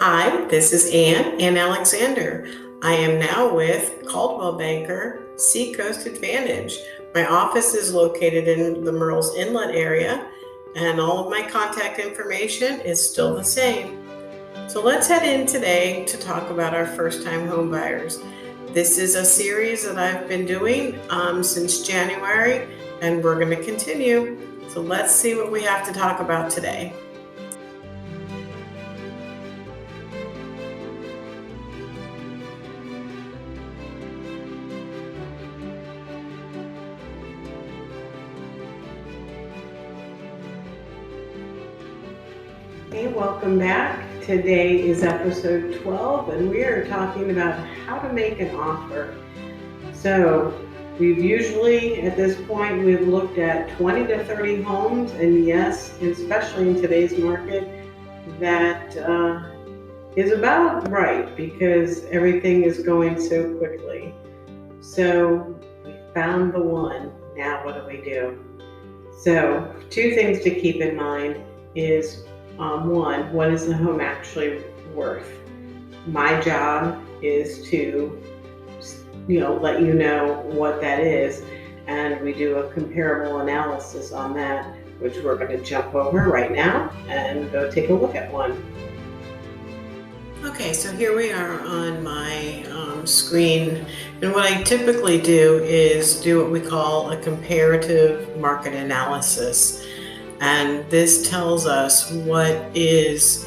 Hi, this is Ann Alexander. I am now with Coldwell Banker Seacoast Advantage. My office is located in the Murrells Inlet area, and all of my contact information is still the same. So let's head in today to talk about our first-time home buyers. This is a series that I've been doing since January, and we're going to continue. So let's see what we have to talk about today. Hey, welcome back. Today is episode 12, and we are talking about how to make an offer. So we've usually, at this point, we've looked at 20 to 30 homes, and yes, especially in today's market, that is about right because everything is going so quickly. So we found the one. Now what do we do? So two things to keep in mind is one, what is the home actually worth? My job is to, let you know what that is, and we do a comparable analysis on that, which we're going to jump over right now and go take a look at one. Okay, so here we are on my screen, and what I typically do is do what we call a comparative market analysis. And this tells us what is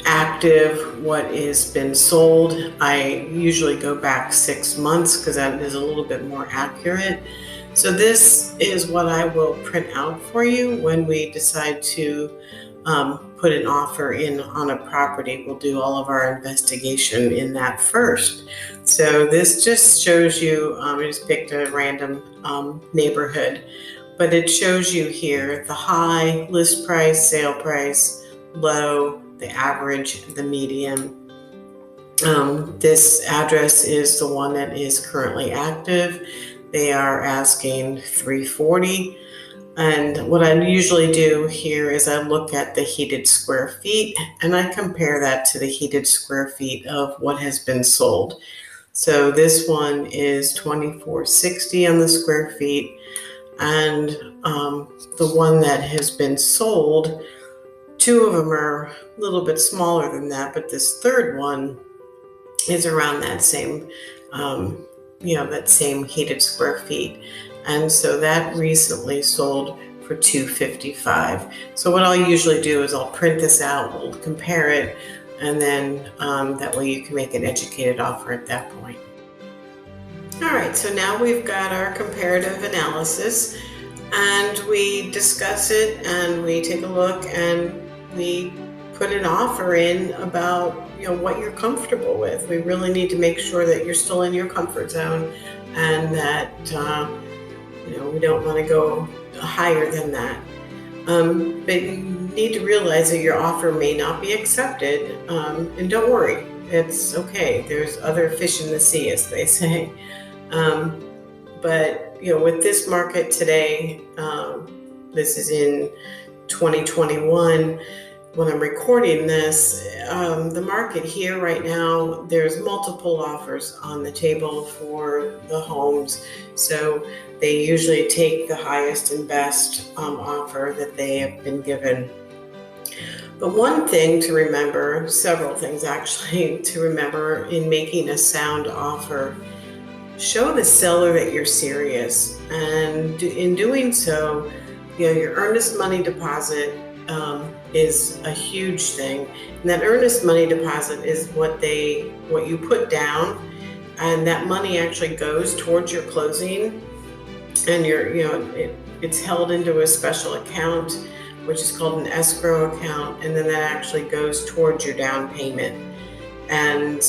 active, what has been sold. I usually go back 6 months because that is a little bit more accurate. So this is what I will print out for you when we decide to put an offer in on a property. We'll do all of our investigation in that first. So this just shows you, I just picked a random neighborhood. But it shows you here the high, list price, sale price, low, the average, the median. This address is the one that is currently active. They are asking $340. And what I usually do here is I look at the heated square feet and I compare that to the heated square feet of what has been sold. So this one is $24.60 on the square feet. And the one that has been sold, two of them are a little bit smaller than that, but this third one is around that same, that same heated square feet. And so that recently sold for $255. So what I'll usually do is I'll print this out, we'll compare it, and then that way you can make an educated offer at that point. All right, so now we've got our comparative analysis, and we discuss it, and we take a look, and we put an offer in about what you're comfortable with. We really need to make sure that you're still in your comfort zone, and that we don't want to go higher than that. But you need to realize that your offer may not be accepted, and don't worry, it's okay. There's other fish in the sea, as they say. But with this market today, this is in 2021. When I'm recording this, the market here right now, there's multiple offers on the table for the homes. So they usually take the highest and best offer that they have been given. But one thing to remember, several things actually to remember in making a sound offer: show the seller that you're serious, and in doing so, your earnest money deposit is a huge thing. And that earnest money deposit is what you put down, and that money actually goes towards your closing, and it's held into a special account, which is called an escrow account, and then that actually goes towards your down payment. And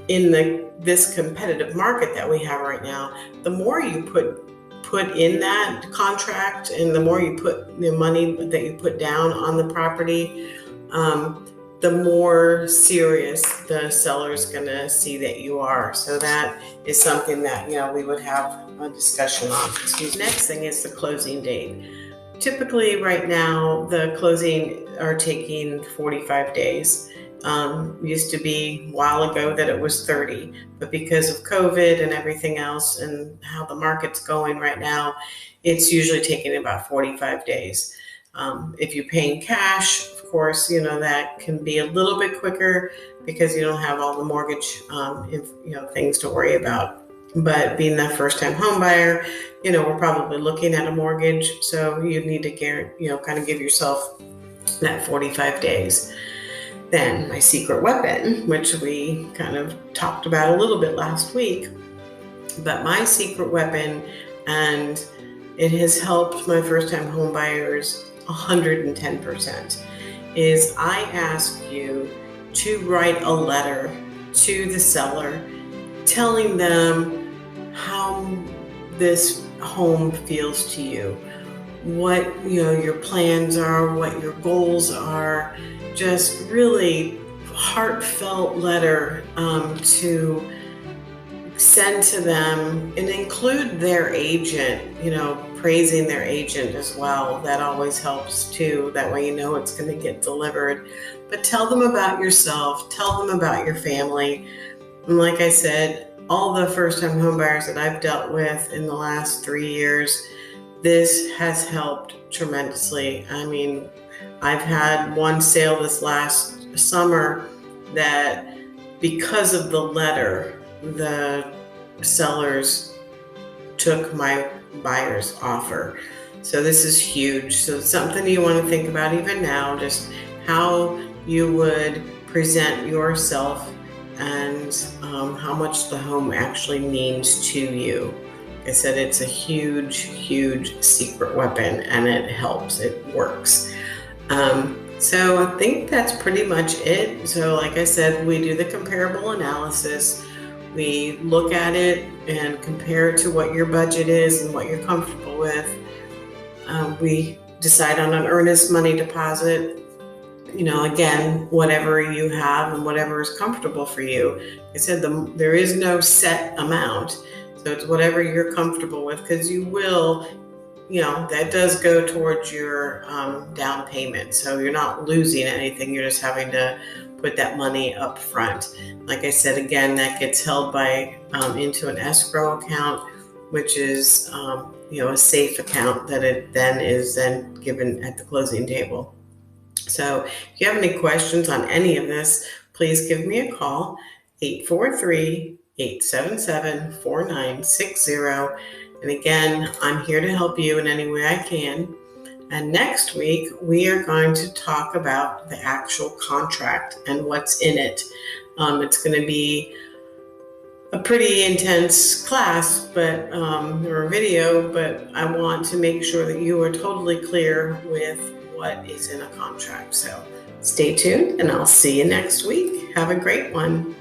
in this competitive market that we have right now, the more you put in that contract and the more you put the money that you put down on the property, the more serious the seller's going to see that you are. So that is something that we would have a discussion on. Next thing is the closing date. Typically right now, the closing are taking 45 days. Used to be a while ago that it was 30, but because of COVID and everything else and how the market's going right now, it's usually taking about 45 days. If you're paying cash, of course, that can be a little bit quicker because you don't have all the mortgage, things to worry about. But being that first-time home buyer, we're probably looking at a mortgage, so you need to kind of give yourself that 45 days. Then my secret weapon, which we kind of talked about a little bit last week, but my secret weapon, and it has helped my first-time home buyers 110%, is I ask you to write a letter to the seller telling them how this home feels to you, what your plans are, what your goals are. Just really heartfelt letter to send to them, and include their agent, praising their agent as well. That always helps too. That way it's going to get delivered. But tell them about yourself, tell them about your family. And like I said, all the first-time homebuyers that I've dealt with in the last 3 years, this has helped tremendously. I mean, I've had one sale this last summer that, because of the letter, the sellers took my buyer's offer. So this is huge. So it's something you want to think about even now, just how you would present yourself and how much the home actually means to you. Like I said, it's a huge, huge secret weapon, and it helps. It works. So I think that's pretty much it. So like I said, we do the comparable analysis. We look at it and compare it to what your budget is and what you're comfortable with. We decide on an earnest money deposit. Again, whatever you have and whatever is comfortable for you. Like I said, there is no set amount. So it's whatever you're comfortable with, because you will, that does go towards your down payment. So you're not losing anything. You're just having to put that money up front. Like I said, again, that gets held into an escrow account, which is, a safe account that it then is given at the closing table. So if you have any questions on any of this, please give me a call, 843-877-4960. And again, I'm here to help you in any way I can. And next week, we are going to talk about the actual contract and what's in it. It's going to be a pretty intense class, or video, but I want to make sure that you are totally clear with what is in a contract. So stay tuned, and I'll see you next week. Have a great one.